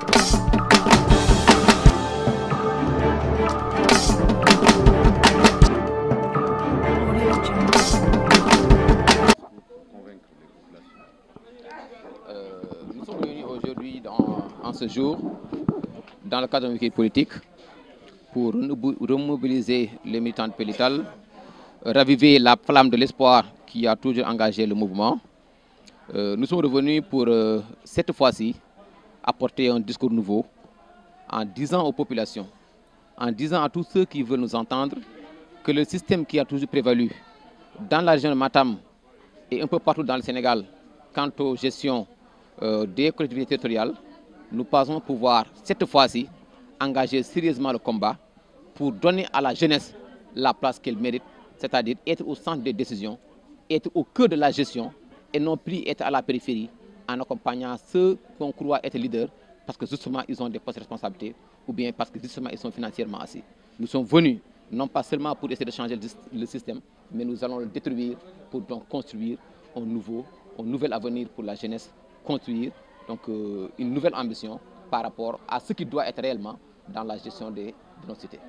Nous sommes réunis aujourd'hui en ce jour, dans le cadre d'un week-end politique, pour remobiliser les militants de Pélital, raviver la flamme de l'espoir qui a toujours engagé le mouvement. Nous sommes revenus pour, cette fois-ci, apporter un discours nouveau, en disant aux populations, en disant à tous ceux qui veulent nous entendre, que le système qui a toujours prévalu dans la région de Matam et un peu partout dans le Sénégal, quant aux gestions des collectivités territoriales, nous pensons pouvoir, cette fois-ci, engager sérieusement le combat pour donner à la jeunesse la place qu'elle mérite, c'est-à-dire être au centre des décisions, être au cœur de la gestion et non plus être à la périphérie en accompagnant ceux qu'on croit être leaders parce que justement ils ont des postes de responsabilité ou bien parce que justement ils sont financièrement assis. Nous sommes venus non pas seulement pour essayer de changer le système, mais nous allons le détruire pour donc construire un nouvel avenir pour la jeunesse, construire donc une nouvelle ambition par rapport à ce qui doit être réellement dans la gestion de nos cités.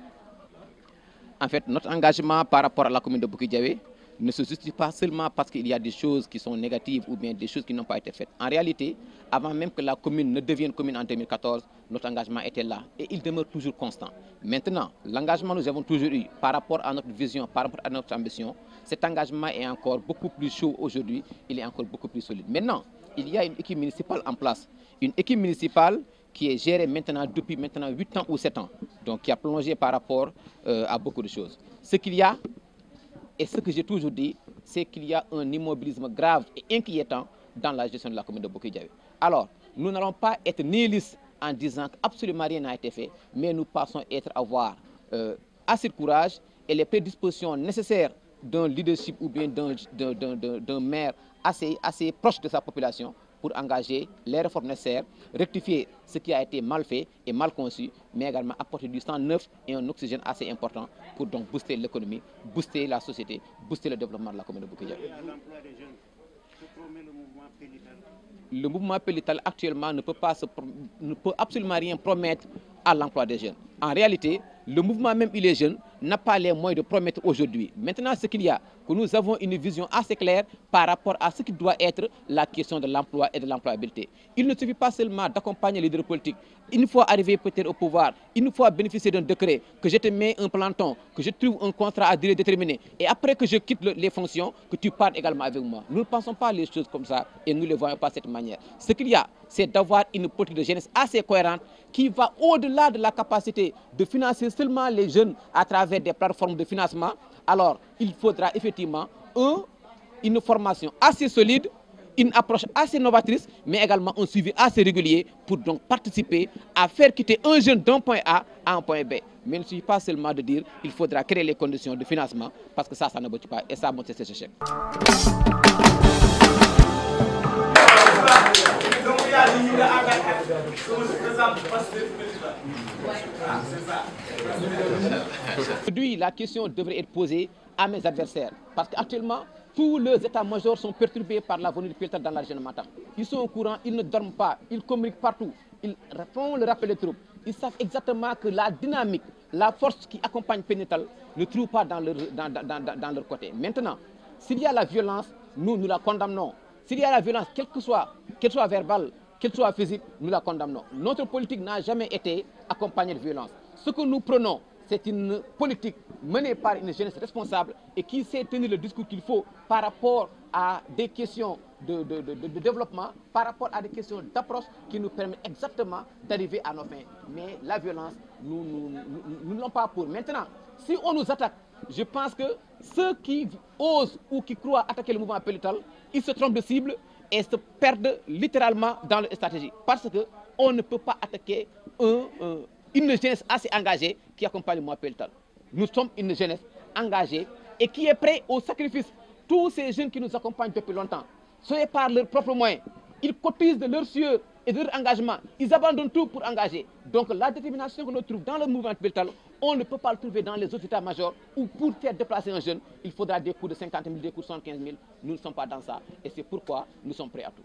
En fait, notre engagement par rapport à la commune de Boki-Diawé ne se justifie pas seulement parce qu'il y a des choses qui sont négatives ou bien des choses qui n'ont pas été faites. En réalité, avant même que la commune ne devienne commune en 2014, notre engagement était là et il demeure toujours constant. Maintenant, l'engagement que nous avons toujours eu par rapport à notre vision, par rapport à notre ambition, cet engagement est encore beaucoup plus chaud aujourd'hui, il est encore beaucoup plus solide. Maintenant, il y a une équipe municipale en place. Une équipe municipale qui est gérée maintenant depuis 8 ans ou 7 ans, donc qui a plongé par rapport à beaucoup de choses. Ce qu'il y a, et ce que j'ai toujours dit, c'est qu'il y a un immobilisme grave et inquiétant dans la gestion de la commune de Boki-Diawé. Alors, nous n'allons pas être nihilistes en disant qu'absolument rien n'a été fait, mais nous pensons avoir assez de courage et les prédispositions nécessaires d'un leadership ou bien d'un maire assez proche de sa population pour engager les réformes nécessaires, rectifier ce qui a été mal fait et mal conçu, mais également apporter du sang neuf et un oxygène assez important pour donc booster l'économie, booster la société, booster le développement de la commune de Boki-Diawé. Le mouvement Pélital actuellement ne peut absolument rien promettre à l'emploi des jeunes. En réalité, le mouvement, même il est jeune, n'a pas les moyens de promettre aujourd'hui. Maintenant, ce qu'il y a, que nous avons une vision assez claire par rapport à ce qui doit être la question de l'emploi et de l'employabilité. Il ne suffit pas seulement d'accompagner les leaders politiques. Une fois arrivé peut-être au pouvoir, une fois bénéficier d'un décret, que je te mets un planton, que je trouve un contrat à durée déterminée, et après que je quitte les fonctions, que tu partes également avec moi. Nous ne pensons pas les choses comme ça et nous ne les voyons pas de cette manière. Ce qu'il y a, c'est d'avoir une politique de jeunesse assez cohérente qui va au-delà de la capacité de financer seulement les jeunes à travers des plateformes de financement. Alors, il faudra effectivement une formation assez solide, une approche assez novatrice, mais également un suivi assez régulier pour donc participer à faire quitter un jeune d'un point A à un point B. Mais il ne suffit pas seulement de dire qu'il faudra créer les conditions de financement parce que ça n'aboutit pas et ça montre ses échecs. Aujourd'hui, la question devrait être posée à mes adversaires parce qu'actuellement, tous leurs états-majors sont perturbés par la venue de Pélital dans la région de Matam. Ils sont au courant, ils ne dorment pas, ils communiquent partout, ils font le rappel des troupes. Ils savent exactement que la dynamique, la force qui accompagne Pélital ne trouve pas dans leur côté. Maintenant, s'il y a la violence, nous la condamnons. S'il y a la violence, qu'elle soit verbale, qu'elle soit physique, nous la condamnons. Notre politique n'a jamais été accompagnée de violence. Ce que nous prenons, c'est une politique menée par une jeunesse responsable et qui sait tenir le discours qu'il faut par rapport à des questions de développement, par rapport à des questions d'approche qui nous permettent exactement d'arriver à nos fins. Mais la violence, nous ne l'avons pas pour. Maintenant, si on nous attaque, je pense que ceux qui osent ou qui croient attaquer le mouvement Pélital, ils se trompent de cible et se perdent littéralement dans leur stratégie. Parce qu'on ne peut pas attaquer une jeunesse assez engagée qui accompagne le mouvement Pélital. Nous sommes une jeunesse engagée et qui est prête au sacrifice. Tous ces jeunes qui nous accompagnent depuis longtemps, soit par leurs propres moyens, ils cotisent de leur sueur et de leur engagement. Ils abandonnent tout pour engager. Donc la détermination que nous trouvons dans le mouvement Pélital, on ne peut pas le trouver dans les autres états-majors où pour faire déplacer un jeune, il faudra des coûts de 50 000, des coûts de 75 000. Nous ne sommes pas dans ça et c'est pourquoi nous sommes prêts à tout.